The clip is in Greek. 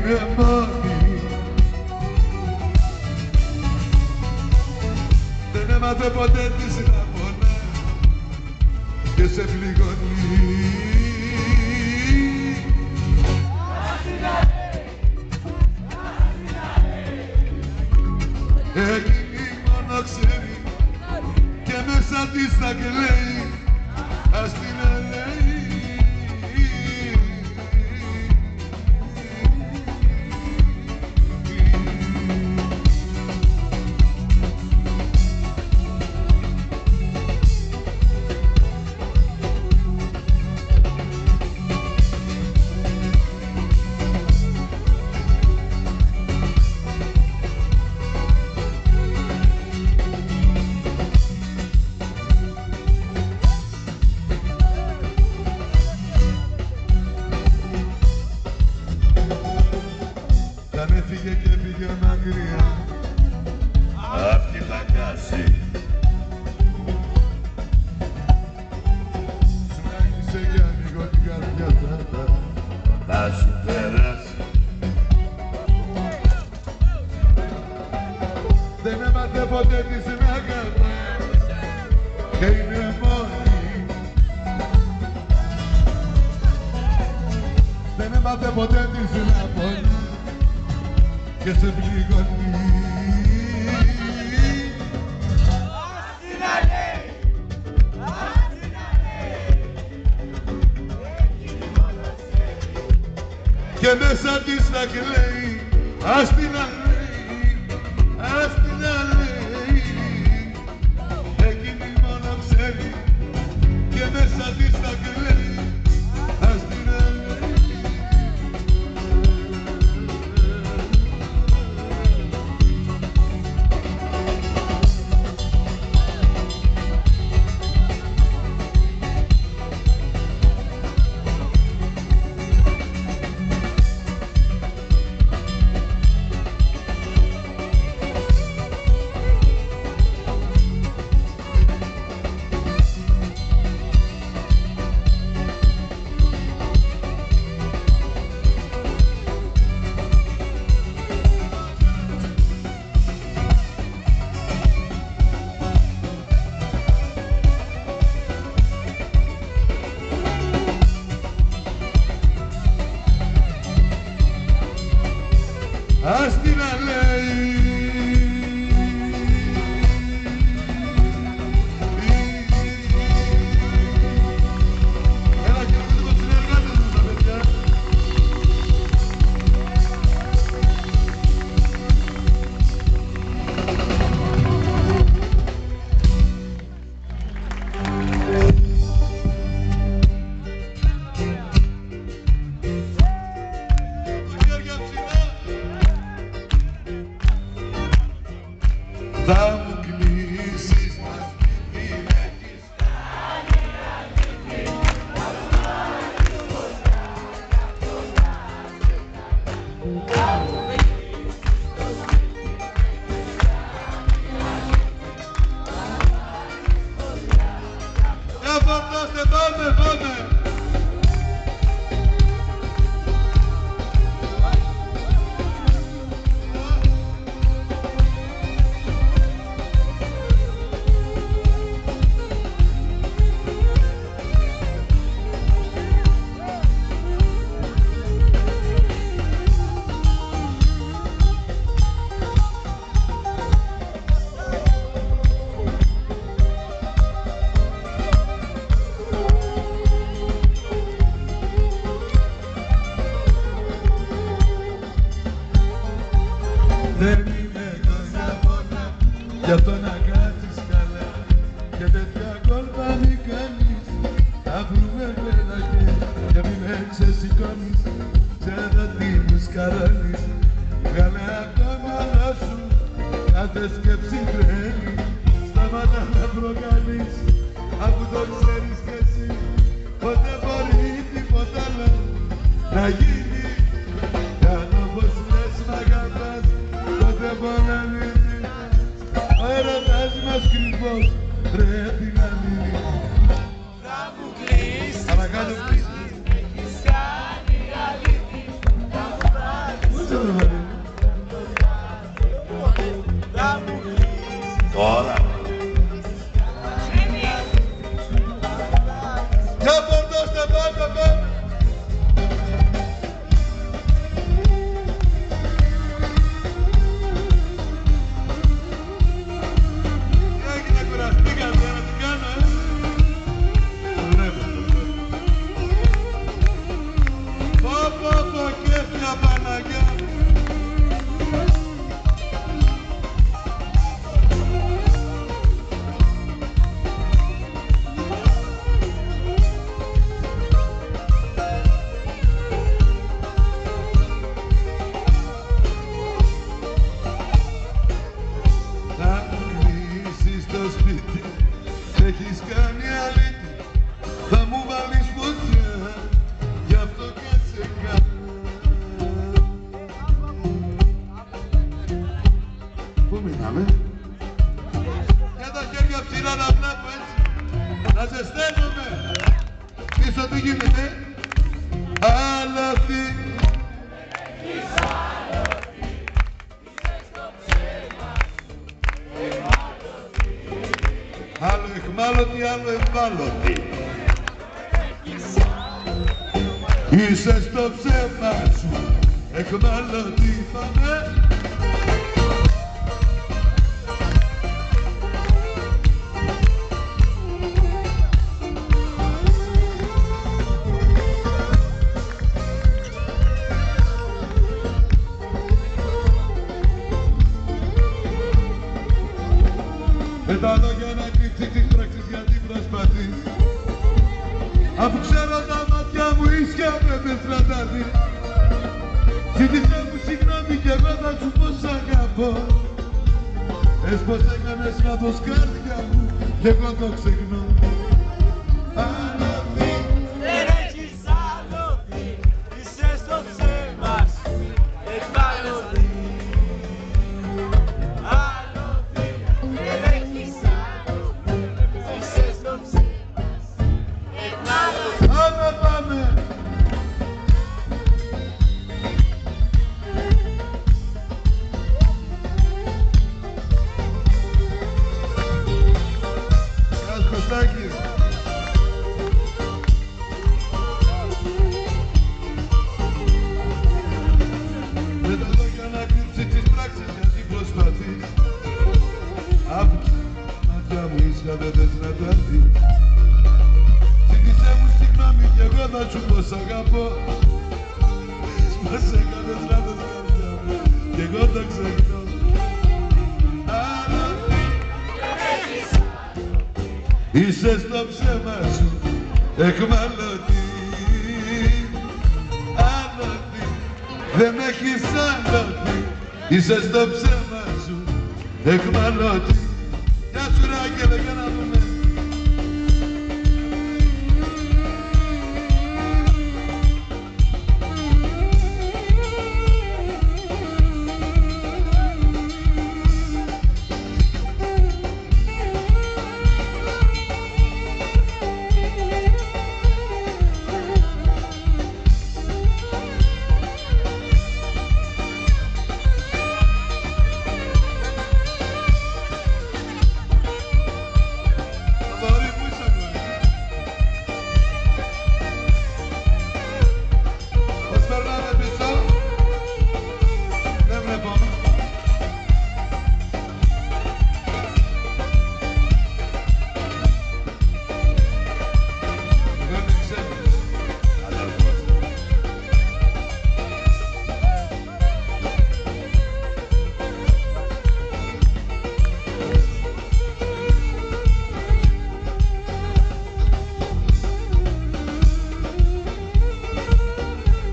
είναι μόνη. Δεν έμαθε ποτέ της να πονά και σε πληγώνει. Εκείνη μόνο ξέρει και μέσα της θα κλαίει, ας την αλέει. Έφυγε και πήγε μακριά απ' τη φαντάση. Σου άγγισε για λίγο την καρδιά θα σου περάσει. Δεν έμαθε ποτέ της να αγαπά και είναι μόνη. Δεν έμαθε ποτέ της να πονεί και σε πληγώνει. Ας την αλέει, ας την αλέει, εκείνη μόνο ξέρει και μέσα της θα κλαίει, ας την αλέει, ας την αλέει, εκείνη μόνο ξέρει και μέσα της θα κλαίει, ας την αλέει. Ας την αλέει. Έλα και λίγο συνεργάτες μου τα παιδιά. Θα μου κλείσεις να σπίτι με έχεις κάνει αλήθεια. Θα μου κλείσεις το σπίτι με έχεις κάνει αλήθεια. Εφορτώστε, πάμε, πάμε! Δεν είμαι εδώ για πόνα, γι' αυτό να κάτσεις καλά και τέτοια κόλπα μη κάνεις. Θα βρούμε πέρα και μη με ξεσηκώνεις, ξέρω τι μου σκαρώνεις. Βγάλε ακόμα όλα σου, κάθε σκέψη τρέλει, σταματά να προκαλείς, αφού το ξέρεις κι εσύ, ποτέ μπορεί τίποτα άλλο να γίνει. Κι αν όπως λες μ' αγαπάς, τότε ποναλύνει. Ο έρωτας μας κρυφός πρέπει να μείνει. Θα μου κλείσεις Παρακάτω, το σπίτι, έχεις κάνει αλήθεια. Θα μου πάρεις Κάτσε με Μαρίνη. Τώρα. Για φορτώστε πάνω, πάμε. Έγινε, κουραστήκατε να την κάνω, Το βλέπω. Πω, κέφια Παναγιά. Έχεις κάνει αλήθεια, θα μου βάλεις φωτιά, γι' αυτό κάτσε καλά. Πού μείναμε? Για τα χέρια ψηλά να βλέπω έτσι, να ζεσταίνομαι. Πίσω τι γίνεται? Άλοθη. Άλλο εχμάλωτη, άλλο ευάλωτη. Είσαι στο ψέμα σου, εχμάλωτη φανέ. Με τα λόγια να κρύψει τις πράξεις γιατί προσπαθείς. Αφού ξέρω τα μάτια μου ίσια πρέπει να τα δεις. Ζήτησε μου συγγνώμη κι εγώ θα σου πω σ' αγαπώ. Πες πως έκανες λάθος καρδιά μου κι εγώ το ξεχνώ. Άλοθη. Δεν έχεις άλοθη, είσαι στο ψέμα σου, ευάλωτη. Πάμε! Γεια Κωστάκη! Με τα λόγια να κρύψει τις πράξεις γιατί προσπαθείς. Άφηξε τα μάτια μου ίσια δεν θες να τα δεις. Ζήτησέ μου συγγνώμη κι εγώ θα σου πω σ' αγαπώ. Πως έκανες λάθος καρδιά μου κι εγώ το ξεχνώ. Άλοθη. Είσαι στο ψέμα σου εχμάλωτη. Άλοθη. Δεν έχεις άλοθη. Είσαι στο ψέμα σου εχμάλωτη.